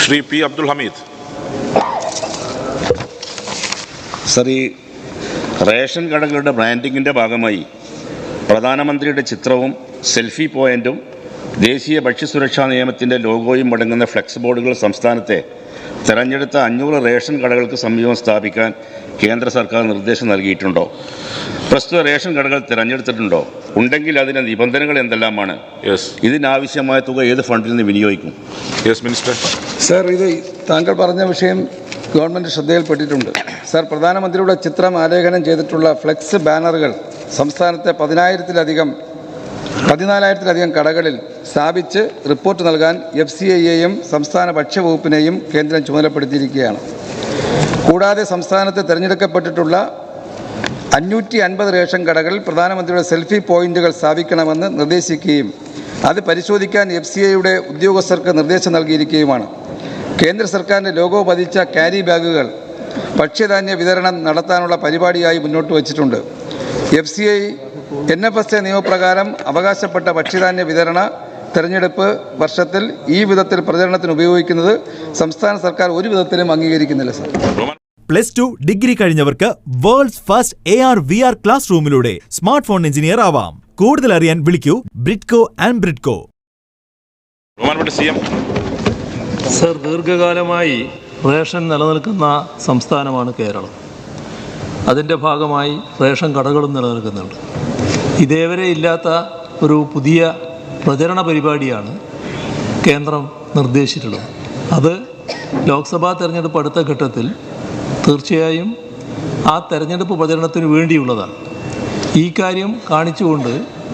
Shri P Abdul Hameed. Sir, ഈ ration കടകളുടെ ബ്രാൻഡിങ്ങിൻ്റെ ഭാഗമായി പ്രധാനമന്ത്രിയുടെ ചിത്രവും സെൽഫി പോയിൻറ്റും ദേശീയ ഭക്ഷ്യസുരക്ഷാ നിയമത്തിൻ്റെ ലോഗോയും അടങ്ങുന്ന ഫ്ലെക്സ് ബോർഡുകൾ സംസ്ഥാനത്തെ തെരഞ്ഞെടുത്ത 500 റേഷൻ കടകൾക്ക് സമീപം സ്ഥാപിക്കാൻ കേന്ദ്ര സർക്കാർ നിർദ്ദേശം നൽകിയിട്ടുണ്ടോ? പ്രസ്തുത റേഷൻ കടകൾ തിരഞ്ഞെടുത്തിട്ടുണ്ടോ? ഉണ്ടെങ്കിൽ അതിൻ്റെ നിബന്ധനകൾ എന്തെല്ലാമാണ്? ഇതിനാവശ്യമായ തുക ഏത് ഫണ്ടിൽ നിന്ന് വിനിയോഗിക്കും? മിനിസ്റ്റർ. സർ, ഇത് താങ്കൾ പറഞ്ഞ വിഷയം ഗവൺമെൻറ് ശ്രദ്ധയിൽപ്പെട്ടിട്ടുണ്ട്. സർ, പ്രധാനമന്ത്രിയുടെ ചിത്രം ആലേഖനം ചെയ്തിട്ടുള്ള ഫ്ലെക്സ് ബാനറുകൾ സംസ്ഥാനത്തെ 14,000-ലധികം കടകളിൽ സ്ഥാപിച്ച് റിപ്പോർട്ട് നൽകാൻ FCIയെയും സംസ്ഥാന ഭക്ഷ്യവകുപ്പിനെയും കേന്ദ്രം ചുമതലപ്പെടുത്തിയിരിക്കുകയാണ്. കൂടാതെ സംസ്ഥാനത്ത് തിരഞ്ഞെടുക്കപ്പെട്ടിട്ടുള്ള 550 റേഷൻ കടകളിൽ പ്രധാനമന്ത്രിയുടെ സെൽഫി പോയിന്റുകൾ സ്ഥാപിക്കണമെന്ന് നിർദ്ദേശിക്കുകയും അത് പരിശോധിക്കാൻ FCIയുടെ ഉദ്യോഗസ്ഥർക്ക് നിർദ്ദേശം നൽകിയിരിക്കുകയുമാണ്. കേന്ദ്ര സർക്കാരിൻ്റെ ലോഗോ പതിച്ച ക്യാരി ബാഗുകൾ ഭക്ഷ്യധാന്യ വിതരണം നടത്താനുള്ള പരിപാടിയായി മുന്നോട്ട് വച്ചിട്ടുണ്ട്. FCI NFSA നിയമപ്രകാരം അവകാശപ്പെട്ട ഭക്ഷ്യധാന്യ വിതരണ തെരഞ്ഞെടുപ്പ് വർഷത്തിൽ ഈ വിധത്തിൽ പ്രചരണത്തിന് ഉപയോഗിക്കുന്നത് സംസ്ഥാന സർക്കാർ ഒരു വിധത്തിലും അംഗീകരിക്കുന്നില്ല. സർ, +2 ഡിഗ്രി കഴിഞ്ഞവർക്ക് വേൾഡ്സ് ഫസ്റ്റ് AR/VR ക്ലാസ് റൂമിലൂടെ സ്മാർട്ട് ഫോൺ എഞ്ചിനീയർ ആവാം. കൂടുതൽ അറിയാൻ വിളിക്കൂ ബ്രിഡ്കോ ആൻഡ് ബ്രിഡ്കോ. സർ, ദീർഘകാലമായി റേഷൻ നിലനിൽക്കുന്ന സംസ്ഥാനമാണ് കേരളം. അതിൻ്റെ ഭാഗമായി റേഷൻ കടകളും നിലനിൽക്കുന്നുണ്ട്. ഇതേവരെ ഇല്ലാത്ത ഒരു പുതിയ പ്രചരണ പരിപാടിയാണ് കേന്ദ്രം നിർദ്ദേശിച്ചിട്ടുള്ളത്. അത് ലോക്സഭാ തെരഞ്ഞെടുപ്പ് അടുത്ത ഘട്ടത്തിൽ തീർച്ചയായും ആ തെരഞ്ഞെടുപ്പ് പ്രചരണത്തിന് വേണ്ടിയുള്ളതാണ്. ഈ കാര്യം കാണിച്ചുകൊണ്ട്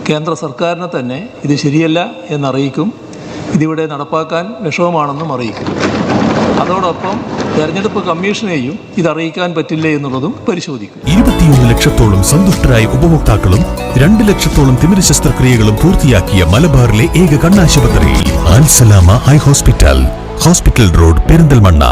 കേന്ദ്ര സർക്കാരിനെ തന്നെ ഇത് ശരിയല്ല എന്നറിയിക്കും, ഇതിവിടെ നടപ്പാക്കാൻ വിഷമമാണെന്നും അറിയിക്കും. അതോടൊപ്പം തെരഞ്ഞെടുപ്പ് കമ്മീഷനെയും ഇതറിയിക്കാൻ പറ്റില്ല എന്നുള്ളതും പരിശോധിക്കും. 21 ലക്ഷത്തോളം സന്തുഷ്ടരായ ഉപഭോക്താക്കളും 2 ലക്ഷത്തോളം തിമിര ശസ്ത്രക്രിയകളും പൂർത്തിയാക്കിയ മലബാറിലെ ഏക കണ്ണാശുപത്രി അൽ സലാമ ഹൈ ഹോസ്പിറ്റൽ റോഡ്, പെരിന്തൽമണ്ണ.